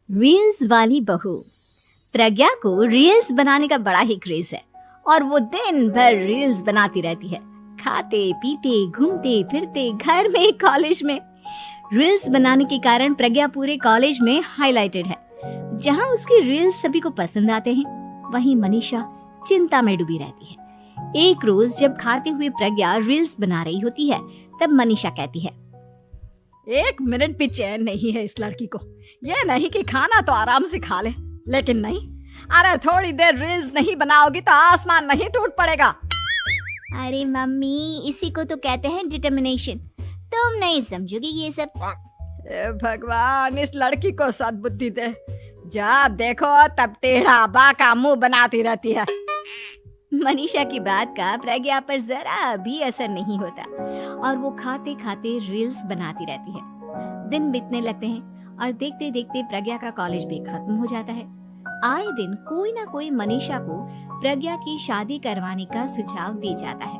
Reels वाली बहू। प्रज्ञा को रील्स बनाने का बड़ा ही क्रेज है और वो दिन भर रील्स बनाती रहती है। खाते पीते घूमते फिरते घर में कॉलेज में रील्स बनाने के कारण प्रज्ञा पूरे कॉलेज में हाईलाइटेड है। जहां उसकी रील्स सभी को पसंद आते हैं, वहीं मनीषा चिंता में डूबी रहती है। एक रोज जब खाते हुए प्रज्ञा रील्स बना रही होती है, तब मनीषा कहती है, एक मिनट भी चैन नहीं है इस लड़की को। ये नहीं कि खाना तो आराम से खा ले, लेकिन नहीं, अरे थोड़ी देर रील्स नहीं बनाओगी तो आसमान नहीं टूट पड़ेगा। अरे मम्मी, इसी को तो कहते हैं डिटर्मिनेशन। तुम नहीं समझोगी ये सब। भगवान, इस लड़की को सद्बुद्धि दे। जब देखो तब टेढ़ा बाका मुंह बनाती रहती है। मनीषा की बात का प्रज्ञा पर जरा भी असर नहीं होता और वो खाते खाते रील्स बनाती रहती है। दिन बीतने लगते हैं और देखते देखते प्रज्ञा का कॉलेज भी खत्म हो जाता है। आए दिन कोई ना कोई मनीषा को प्रज्ञा की शादी करवाने का सुझाव दे जाता है।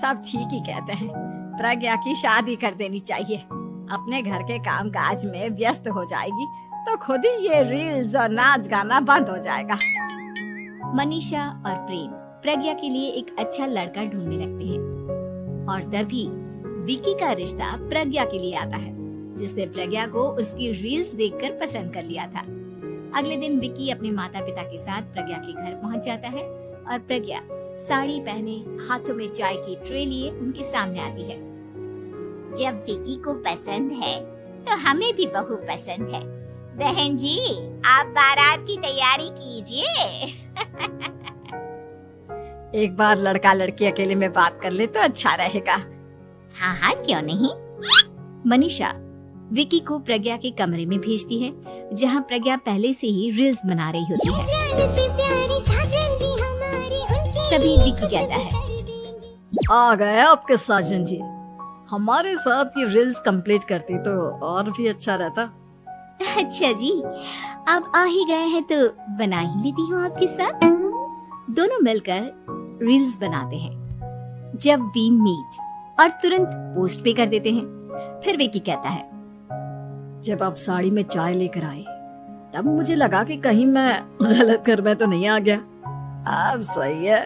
सब ठीक ही कहते हैं, प्रज्ञा की शादी कर देनी चाहिए। अपने घर के कामकाज में व्यस्त हो जाएगी तो खुद ही ये रील्स और नाच गाना बंद हो जाएगा। मनीषा और प्रेम प्रज्ञा के लिए एक अच्छा लड़का ढूंढने लगते हैं और तभी विकी का रिश्ता प्रज्ञा के लिए आता है, जिसने प्रज्ञा को उसकी रील्स देखकर पसंद कर लिया था। अगले दिन विकी अपने माता पिता के साथ प्रज्ञा के घर पहुंच जाता है और प्रज्ञा साड़ी पहने हाथों में चाय की ट्रे लिए उनके सामने आती है। जब विकी को पसंद है तो हमें भी बहू पसंद है। बहन जी, आप बारात की तैयारी कीजिए। एक बार लड़का लड़की अकेले में बात कर ले तो अच्छा रहेगा। हाँ हाँ, क्यों नहीं। मनीषा विकी को प्रज्ञा के कमरे में भेजती है, जहां प्रज्ञा पहले से ही रील्स बना रही होती है। तभी विकी कहता है, आ गए आपके साजन जी। हमारे साथ ये रील्स कंप्लीट करती तो और भी अच्छा रहता। अच्छा जी, अब आ ही गए हैं तो बना ही लेती हूँ आपके साथ। दोनों मिलकर रील्स बनाते हैं। जब वी मीट और तुरंत पोस्ट पे कर देते हैं। फिर विकी कहता है, जब आप साड़ी में चाय लेकर आए तब मुझे लगा कि कहीं मैं गलत घर में तो नहीं आ गया। अब सही है।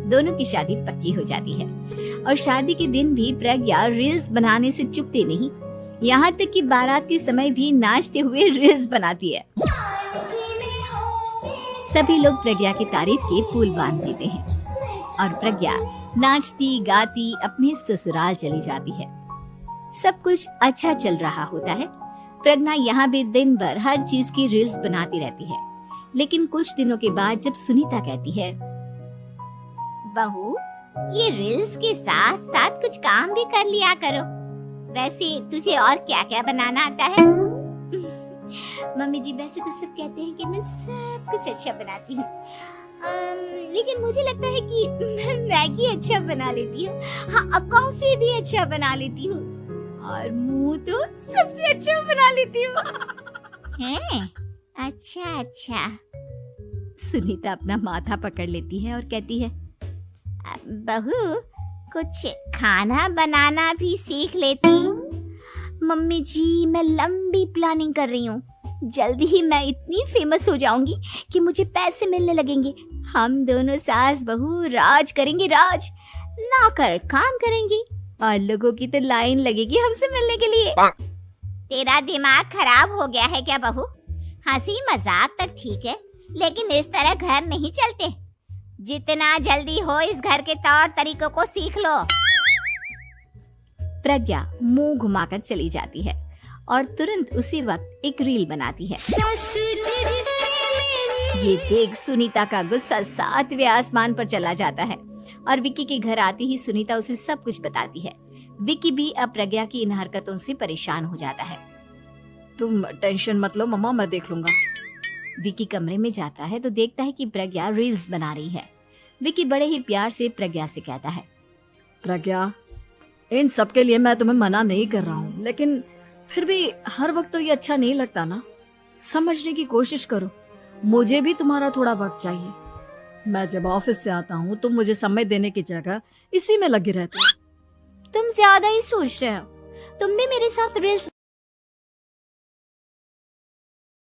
दोनों की शादी पक्की हो जाती है और शादी के दिन भी प्रज्ञा रील्स बनाने से चूकती नहीं। यहाँ तक कि बारात के समय भी नाचते हुए रील्स बनाती है। सभी लोग प्रज्ञा की तारीफ के पुल बांध देते हैं और प्रज्ञा नाचती गाती अपने ससुराल चली जाती है। सब कुछ अच्छा चल रहा होता है। प्रज्ञा यहाँ भी दिन भर हर चीज की रील्स बनाती रहती है। लेकिन कुछ दिनों के बाद जब सुनीता कहती है, बहू, ये रील्स के साथ साथ कुछ काम भी कर लिया करो। वैसे तुझे और क्या क्या बनाना आता है? मम्मी जी, वैसे तो सब कहते हैं कि मैं सब कुछ अच्छा बनाती हूँ, लेकिन मुझे लगता है कि मैं मैगी अच्छा बना लेती हूँ। हाँ, कॉफी भी अच्छा बना लेती हूँ और मुंह तो सबसे अच्छा बना लेती हूँ। हैं? अच्छा अच्छा। सुनीता अपना माथा पकड़ लेती है और कहती है, बहू, कुछ खाना बनाना भी सीख लेती। मम्मी जी, मैं लंबी प्लानिंग कर रही हूँ। जल्दी ही मैं इतनी फेमस हो जाऊंगी कि मुझे पैसे मिलने लगेंगे। हम दोनों सास बहू राज करेंगे, राज। नौकर काम करेंगी और लोगों की तो लाइन लगेगी हमसे मिलने के लिए। तेरा दिमाग खराब हो गया है क्या बहू? हंसी मजाक तक ठीक है, लेकिन इस तरह घर नहीं चलते। जितना जल्दी हो इस घर के तौर तरीकों को सीख लो। प्रज्ञा मुंह घुमाकर चली जाती है और तुरंत उसी वक्त एक रील बनाती है। ये देख सुनीता का गुस्सा 7वें आसमान पर चला जाता है और विकी के घर आती ही सुनीता उसे सब कुछ बताती है। विकी भी अब प्रज्ञा की इन हरकतों से परेशान हो जाता है। तुम टेंशन मत लो मम्मा, मैं देख लूंगा। विकी कमरे में जाता है तो देखता है कि प्रज्ञा रील्स बना रही है। विकी बड़े ही प्यार से प्रज्ञा से कहता है, प्रज्ञा, इन सब के लिए मैं तुम्हें मना नहीं कर रहा हूँ, लेकिन फिर भी हर वक्त तो ये अच्छा नहीं लगता ना। समझने की कोशिश करो, मुझे भी तुम्हारा थोड़ा वक्त चाहिए। मैं जब ऑफिस से आता हूँ तो मुझे समय देने की जगह इसी में लगे रहते हो। तुम ज्यादा ही सोच रहे हो। तुम भी मेरे साथ रील्स